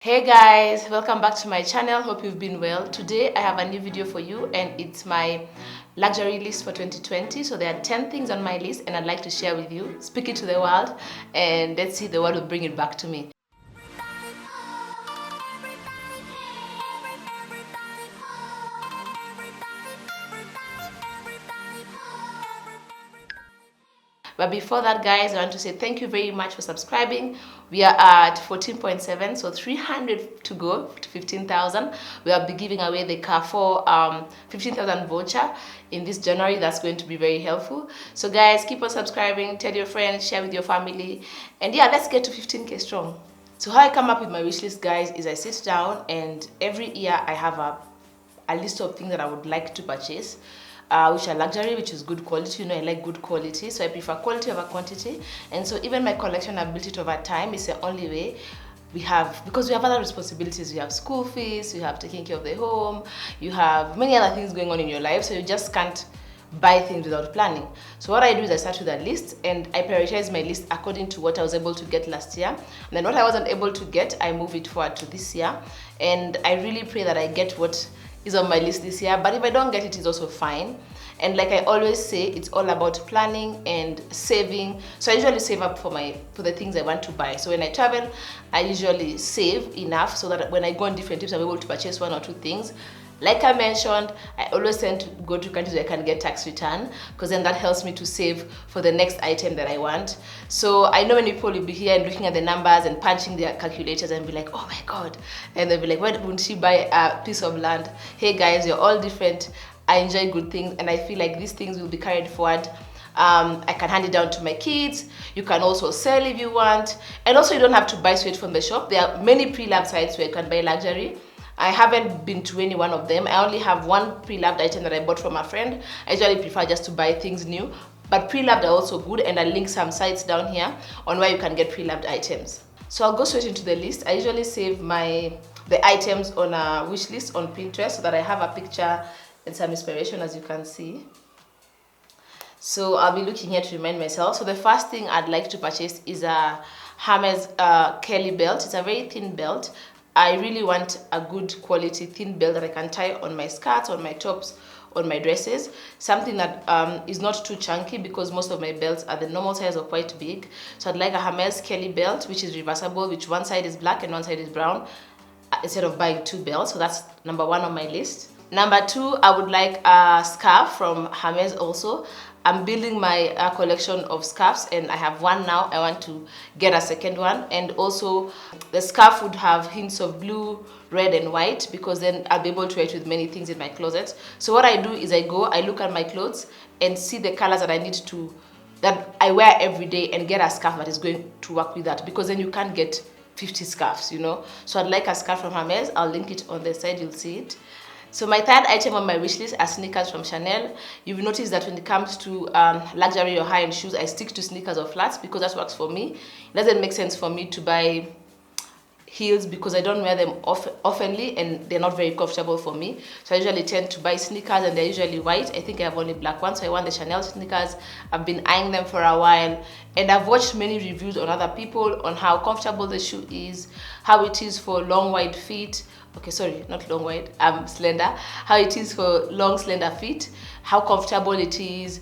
Hey guys, welcome back to my channel. Hope you've been well. Today I have a new video for you and it's my luxury list for 2020. So there are 10 things on my list and I'd like to share with you, speak it to the world, and let's see if the world will bring it back to me. But before that, guys, I want to say thank you very much for subscribing. We are at 14.7, so 300 to go to 15,000. We'll be giving away the Carrefour 15,000 voucher in this January. That's going to be very helpful. So guys, keep on subscribing, tell your friends, share with your family, and yeah, let's get to 15K strong. So how I come up with my wish list, guys, is I sit down and every year I have a list of things that I would like to purchase. Which are luxury, which is good quality. You know, I like good quality, so I prefer quality over quantity. And so even my collection, I've built it over time. It's the only way we have, because we have other responsibilities. You have school fees, you have taking care of the home, you have many other things going on in your life, so you just can't buy things without planning. So what I do is I start with a list and I prioritize my list according to what I was able to get last year, and then what I wasn't able to get, I move it forward to this year. And I really pray that I get what is on my list this year, but if I don't get it, it's also fine. And like I always say, it's all about planning and saving. So I usually save up for the things I want to buy. So when I travel, I usually save enough so that when I go on different trips, I'm able to purchase one or two things. Like I mentioned, I always tend to go to countries where I can get tax return, because then that helps me to save for the next item that I want. So I know many people will be here and looking at the numbers and punching their calculators and be like, oh my God. And they'll be like, why wouldn't she buy a piece of land? Hey guys, you're all different. I enjoy good things and I feel like these things will be carried forward. I can hand it down to my kids. You can also sell if you want. And also you don't have to buy straight from the shop. There are many pre-loved sites where you can buy luxury. I haven't been to any one of them. I only have one pre-loved item that I bought from a friend. I usually prefer just to buy things new, but pre-loved are also good, and I'll link some sites down here on where you can get pre-loved items. So I'll go straight into the list. I usually save the items on a wish list on Pinterest so that I have a picture and some inspiration, as you can see. So I'll be looking here to remind myself. So the first thing I'd like to purchase is a Hermes Kelly belt. It's a very thin belt. I really want a good quality thin belt that I can tie on my skirts, on my tops, on my dresses. Something that is not too chunky, because most of my belts are the normal size or quite big. So I'd like a Hermes Kelly belt, which is reversible, which one side is black and one side is brown, instead of buying two belts. So that's number one on my list. Number two, I would like a scarf from Hermes also. I'm building my collection of scarves and I have one now. I want to get a second one, and also the scarf would have hints of blue, red and white, because then I'll be able to wear it with many things in my closet. So what I do is I look at my clothes and see the colors that that I wear every day, and get a scarf that is going to work with that, because then you can't get 50 scarves, you know. So I'd like a scarf from Hermes. I'll link it on the side, you'll see it. So my third item on my wish list are sneakers from Chanel. You've noticed that when it comes to luxury or high-end shoes, I stick to sneakers or flats because that works for me. It doesn't make sense for me to buy heels because I don't wear them oftenly and they're not very comfortable for me. So I usually tend to buy sneakers, and they're usually white. I think I have only black ones, so I want the Chanel sneakers. I've been eyeing them for a while, and I've watched many reviews on other people on how comfortable the shoe is, how it is for long wide feet. Okay, sorry, not long wide, slender. How it is for long slender feet, how comfortable it is.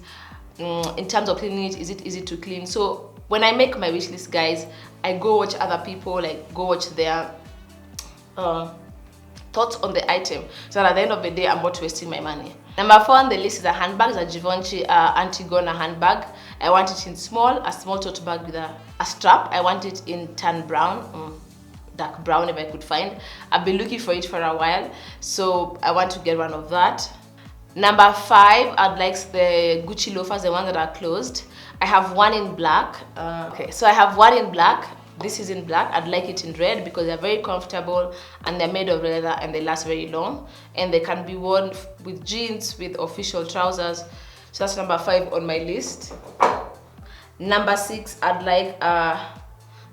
In terms of cleaning it, is it easy to clean? So when I make my wish list, guys, I go watch other people, like go watch their thoughts on the item, so that at the end of the day I'm not wasting my money. Number four on the list is a handbag. It's a Givenchy Antigona handbag. I want it in a small tote bag with a strap. I want it in tan brown, dark brown if I could find. I've been looking for it for a while, so I want to get one of that. Number five, I'd like the Gucci loafers, the ones that are closed. I have one in black. Okay, so I have one in black. This is in black. I'd like it in red because they're very comfortable and they're made of leather and they last very long. And they can be worn with jeans, with official trousers. So that's number five on my list. Number six, I'd like a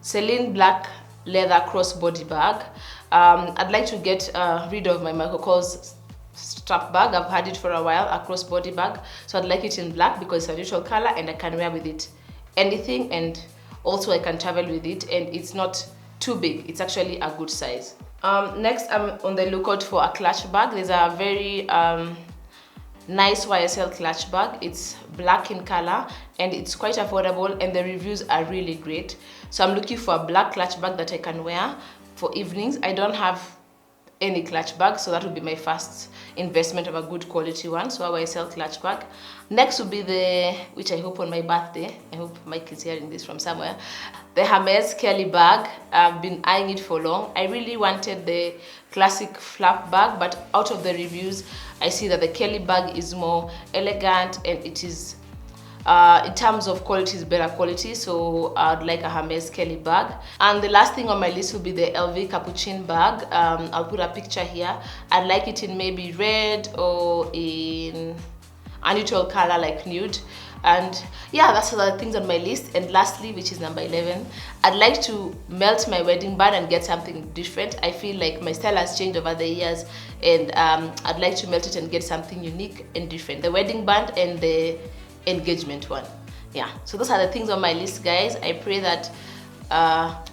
Celine black leather crossbody bag. I'd like to get rid of my Michael Kors strap bag. I've had it for a while, a crossbody bag. So I'd like it in black because it's a neutral color and I can wear with it anything, and also I can travel with it, and it's not too big. It's actually a good size. Next, I'm on the lookout for a clutch bag. There's a very nice YSL clutch bag. It's black in color and it's quite affordable, and the reviews are really great. So I'm looking for a black clutch bag that I can wear for evenings. I don't have any clutch bag, so that would be my first investment of a good quality one. So a YSL clutch bag. Next would be the, which I hope on my birthday, I hope Mike is hearing this from somewhere, the Hermes Kelly bag. I've been eyeing it for long. I really wanted the classic flap bag, but out of the reviews I see that the Kelly bag is more elegant, and it is in terms of quality is better quality, so I'd like a Hermes Kelly bag. And the last thing on my list will be the LV Capuchin bag. I'll put a picture here. I'd like it in maybe red or in a neutral color like nude. And yeah, that's all the things on my list. And lastly, which is number 11, I'd like to melt my wedding band and get something different. I feel like my style has changed over the years, and I'd like to melt it and get something unique and different. The wedding band and the engagement one. Yeah, so those are the things on my list, guys. I pray that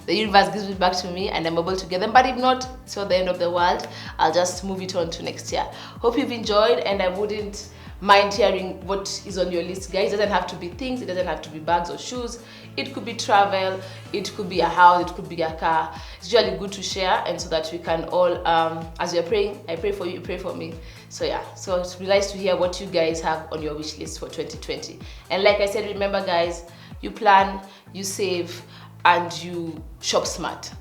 the universe gives it back to me and I'm able to get them, but if not, it's not the end of the world. I'll just move it on to next year. Hope you've enjoyed, and I wouldn't mind hearing what is on your list, guys. It doesn't have to be things, it doesn't have to be bags or shoes. It could be travel, it could be a house, it could be a car. It's really good to share, and so that we can all, as you're praying, I pray for you, you pray for me. So yeah, so it's really nice to hear what you guys have on your wish list for 2020. And like I said, remember guys, you plan, you save, and you shop smart.